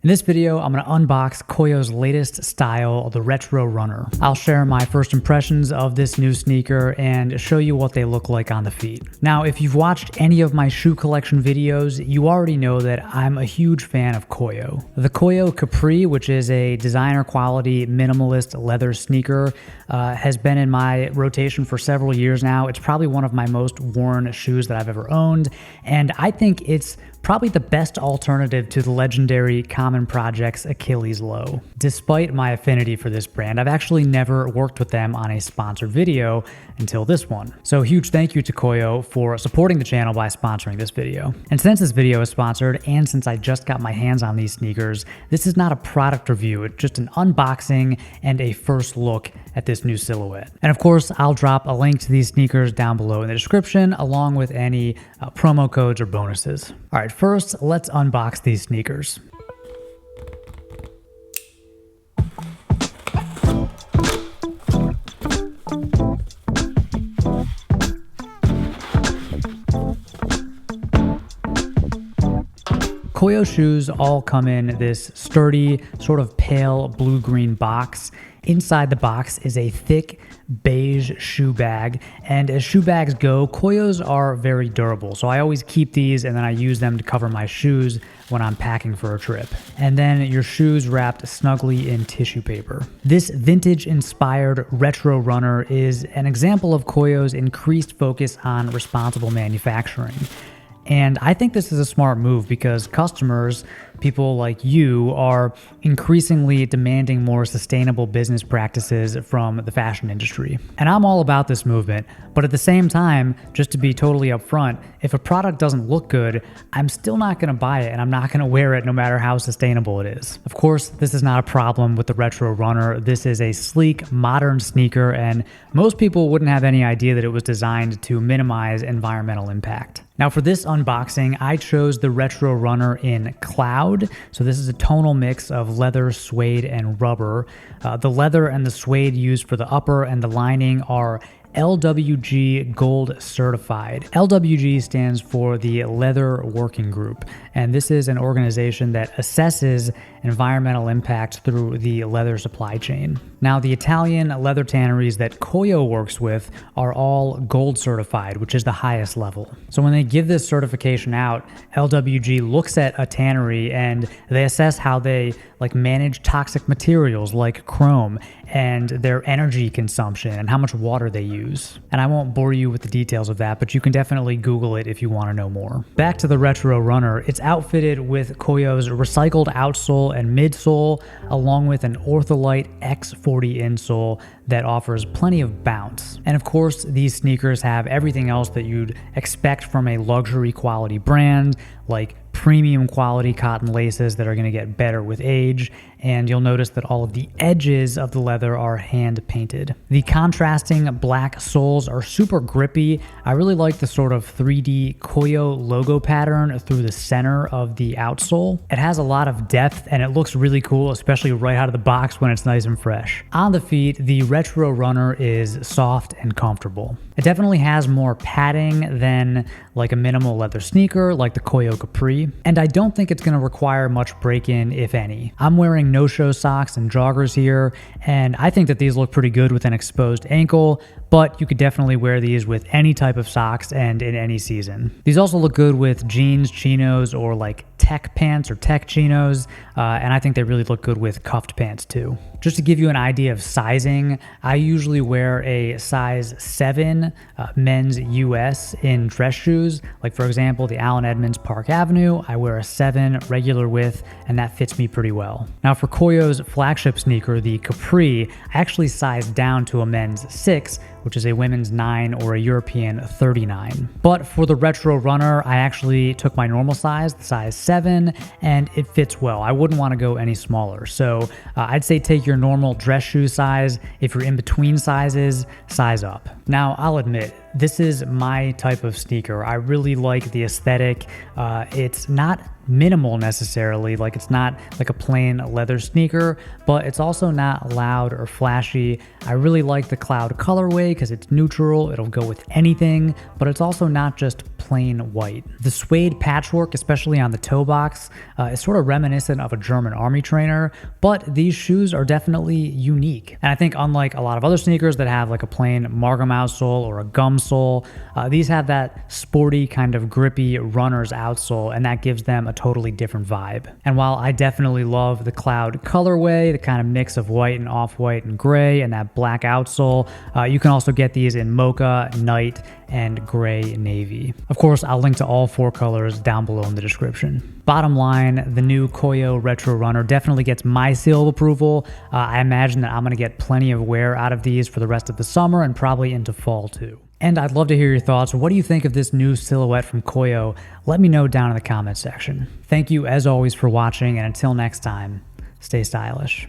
In this video, I'm going to unbox Koio's latest style, the Retro Runner. I'll share my first impressions of this new sneaker and show you what they look like on the feet. Now, if you've watched any of my shoe collection videos, you already know that I'm a huge fan of Koio. The Koio Capri, which is a designer quality minimalist leather sneaker, has been in my rotation for several years now. It's probably one of my most worn shoes that I've ever owned, and I think it's probably the best alternative to the legendary Common Projects Achilles Low. Despite my affinity for this brand, I've actually never worked with them on a sponsored video until this one. So huge thank you to Koio for supporting the channel by sponsoring this video. And since this video is sponsored, and since I just got my hands on these sneakers, this is not a product review, it's just an unboxing and a first look at this new silhouette. And of course, I'll drop a link to these sneakers down below in the description, along with any promo codes or bonuses. All right, first, let's unbox these sneakers. Koio shoes all come in this sturdy, sort of pale blue-green box. Inside the box is a thick beige shoe bag, and as shoe bags go, Koios are very durable, so I always keep these and then I use them to cover my shoes when I'm packing for a trip. And then your shoes wrapped snugly in tissue paper. This vintage-inspired retro runner is an example of Koio's increased focus on responsible manufacturing. And I think this is a smart move because customers, people like you, are increasingly demanding more sustainable business practices from the fashion industry. And I'm all about this movement, but at the same time, just to be totally upfront, if a product doesn't look good, I'm still not going to buy it and I'm not going to wear it no matter how sustainable it is. Of course, this is not a problem with the Retro Runner. This is a sleek, modern sneaker, and most people wouldn't have any idea that it was designed to minimize environmental impact. Now for this unboxing, I chose the Retro Runner in Cloud. So this is a tonal mix of leather, suede, and rubber. The leather and the suede used for the upper and the lining are LWG Gold certified. LWG stands for the Leather Working Group, and this is an organization that assesses environmental impact through the leather supply chain. Now, the Italian leather tanneries that Koio works with are all gold certified, which is the highest level. So when they give this certification out, LWG looks at a tannery and they assess how they manage toxic materials like chrome and their energy consumption and how much water they use. And I won't bore you with the details of that, but you can definitely Google it if you want to know more. Back to the Retro Runner, it's outfitted with Koio's recycled outsole and midsole, along with an Ortholite X40 insole that offers plenty of bounce. And of course, these sneakers have everything else that you'd expect from a luxury quality brand, like premium quality cotton laces that are going to get better with age, and you'll notice that all of the edges of the leather are hand painted. The contrasting black soles are super grippy. I really like the sort of 3D Koio logo pattern through the center of the outsole. It has a lot of depth and it looks really cool, especially right out of the box when it's nice and fresh. On the feet, the Retro Runner is soft and comfortable. It definitely has more padding than like a minimal leather sneaker like the Koio Capri, and I don't think it's going to require much break-in, if any. I'm wearing no-show socks and joggers here, and I think that these look pretty good with an exposed ankle, but you could definitely wear these with any type of socks and in any season. These also look good with jeans, chinos, or like tech pants or tech chinos, and I think they really look good with cuffed pants too. Just to give you an idea of sizing, I usually wear a size 7 men's US in dress shoes. Like for example, the Allen Edmonds Park Avenue, I wear a 7 regular width, and that fits me pretty well. Now for Koio's flagship sneaker, the Capri, I actually sized down to a men's 6, which is a women's 9 or a European 39. But for the Retro Runner, I actually took my normal size, the size 7, and it fits well. I wouldn't want to go any smaller. So I'd say take your normal dress shoe size. If you're in between sizes, size up. Now, I'll admit, this is my type of sneaker. I really like the aesthetic. It's not minimal necessarily, like it's not like a plain leather sneaker, but it's also not loud or flashy. I really like the Cloud colorway because it's neutral, it'll go with anything, but it's also not just plain white. The suede patchwork, especially on the toe box, is sort of reminiscent of a German army trainer, but these shoes are definitely unique. And I think unlike a lot of other sneakers that have like a plain Margam outsole or a gum sole, these have that sporty kind of grippy runner's outsole, and that gives them a totally different vibe. And while I definitely love the Cloud colorway, the kind of mix of white and off-white and gray and that black outsole, you can also get these in mocha, night, and gray navy. Of course, I'll link to all 4 colors down below in the description. Bottom line, the new Koio Retro Runner definitely gets my seal of approval. I imagine that I'm going to get plenty of wear out of these for the rest of the summer and probably into fall too. And I'd love to hear your thoughts. What do you think of this new silhouette from Koio? Let me know down in the comments section. Thank you as always for watching, and until next time, stay stylish.